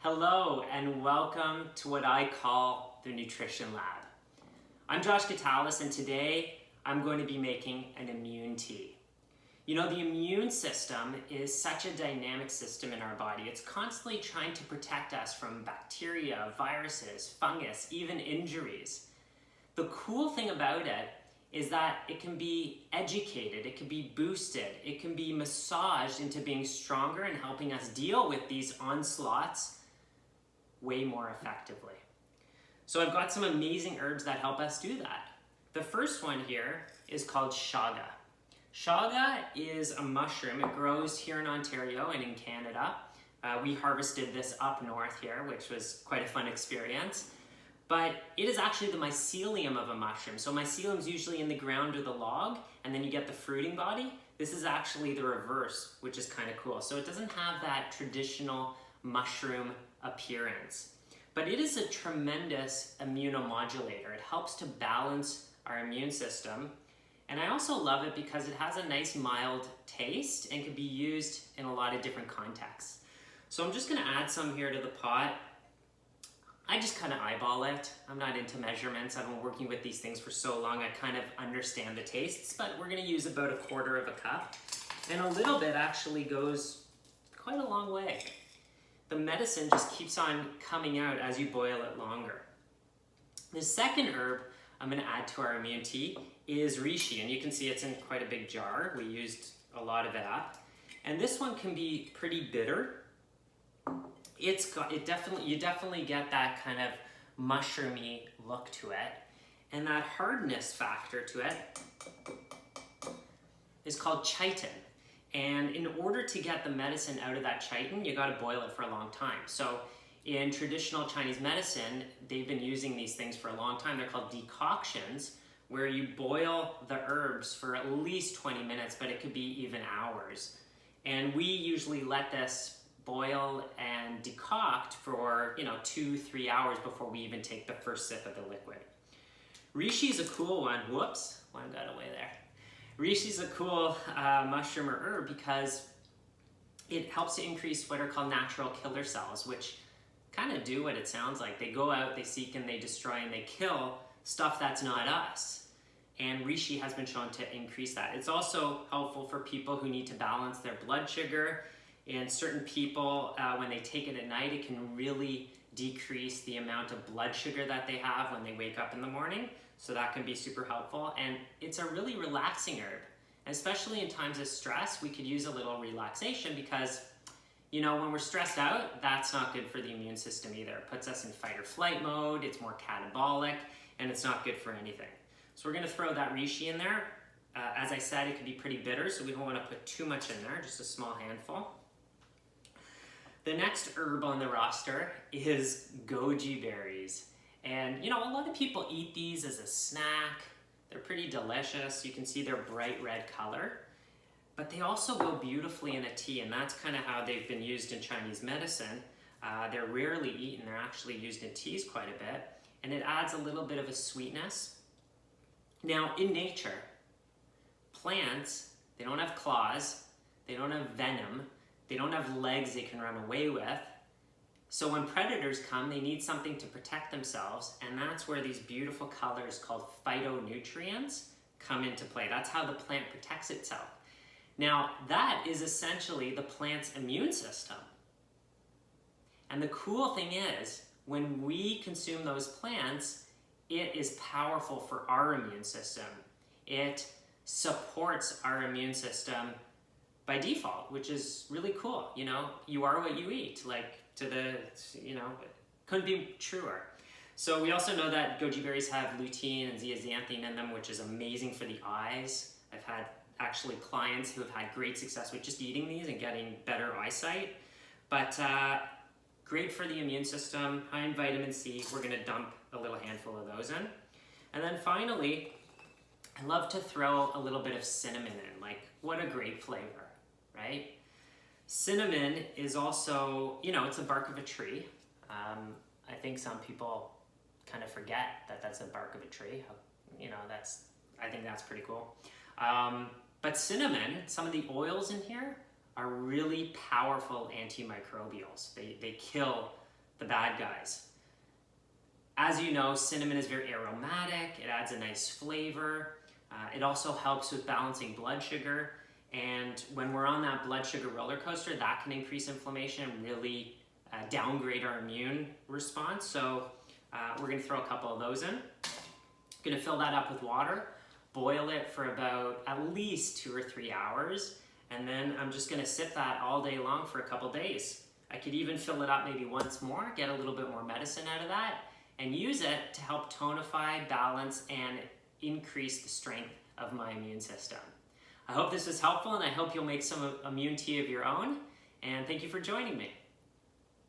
Hello and welcome to what I call the Nutrition Lab. I'm Josh Gitalis and today I'm going to be making an immune tea. You know, the immune system is such a dynamic system in our body. It's constantly trying to protect us from bacteria, viruses, fungus, even injuries. The cool thing about it is that it can be educated, it can be boosted, it can be massaged into being stronger and helping us deal with these onslaughts way more effectively. So I've got some amazing herbs that help us do that. The first one here is called Chaga. Chaga is a mushroom. It grows here in Ontario and in Canada. We harvested this up north here, which was quite a fun experience. But it is actually the mycelium of a mushroom. So mycelium is usually in the ground or the log, and then you get the fruiting body. This is actually the reverse, which is kind of cool. So it doesn't have that traditional mushroom appearance. But it is a tremendous immunomodulator. It helps to balance our immune system. And I also love it because it has a nice mild taste and can be used in a lot of different contexts. So I'm just gonna add some here to the pot. I just kind of eyeball it. I'm not into measurements. I've been working with these things for so long, I kind of understand the tastes, but we're gonna use about 1/4 of a cup. And a little bit actually goes quite a long way. The medicine just keeps on coming out as you boil it longer. The second herb I'm gonna add to our immune tea is Reishi, and you can see it's in quite a big jar. We used a lot of it up. And this one can be pretty bitter. You definitely get that kind of mushroomy look to it. And that hardness factor to it is called chitin. And in order to get the medicine out of that chitin, you gotta boil it for a long time. So in traditional Chinese medicine, they've been using these things for a long time. They're called decoctions, where you boil the herbs for at least 20 minutes, but it could be even hours. And we usually let this boil and decoct for 2-3 hours before we even take the first sip of the liquid. Reishi is a cool one. Whoops, one got away there. Reishi is a cool mushroom or herb because it helps to increase what are called natural killer cells, which kind of do what it sounds like. They go out, they seek, and they destroy, and they kill stuff that's not us. And Reishi has been shown to increase that. It's also helpful for people who need to balance their blood sugar. And certain people, when they take it at night, it can really decrease the amount of blood sugar that they have when they wake up in the morning. So that can be super helpful. And it's a really relaxing herb. Especially in times of stress, we could use a little relaxation because, when we're stressed out, that's not good for the immune system either. It puts us in fight or flight mode, it's more catabolic, and it's not good for anything. So we're gonna throw that reishi in there. As I said, it can be pretty bitter, so we don't wanna put too much in there, just a small handful. The next herb on the roster is goji berries. And a lot of people eat these as a snack. They're pretty delicious. You can see their bright red color. But they also go beautifully in a tea, and that's kind of how they've been used in Chinese medicine. They're rarely eaten. They're actually used in teas quite a bit. And it adds a little bit of a sweetness. Now, in nature, plants, they don't have claws, they don't have venom, they don't have legs they can run away with. So when predators come, they need something to protect themselves, and that's where these beautiful colors called phytonutrients come into play. That's how the plant protects itself. Now, that is essentially the plant's immune system. And the cool thing is, when we consume those plants, it is powerful for our immune system. It supports our immune system by default, which is really cool. You are what you eat, couldn't be truer. So we also know that goji berries have lutein and zeaxanthin in them, which is amazing for the eyes. I've had actually clients who have had great success with just eating these and getting better eyesight. But great for the immune system, high in vitamin C. We're gonna dump a little handful of those in. And then finally, I love to throw a little bit of cinnamon in. What a great flavor, right? Cinnamon is also, it's a bark of a tree. I think some people kind of forget that that's a bark of a tree. I think that's pretty cool. But cinnamon, some of the oils in here are really powerful antimicrobials. They kill the bad guys. As you know, cinnamon is very aromatic, it adds a nice flavor. It also helps with balancing blood sugar, and when we're on that blood sugar roller coaster, that can increase inflammation and really downgrade our immune response. So we're going to throw a couple of those in. Going to fill that up with water, boil it for about at least 2 or 3 hours, and then I'm just going to sip that all day long for a couple days. I could even fill it up maybe once more, get a little bit more medicine out of that, and use it to help tonify, balance, and increase the strength of my immune system. I hope this was helpful, and I hope you'll make some ImmuniTea of your own, and thank you for joining me.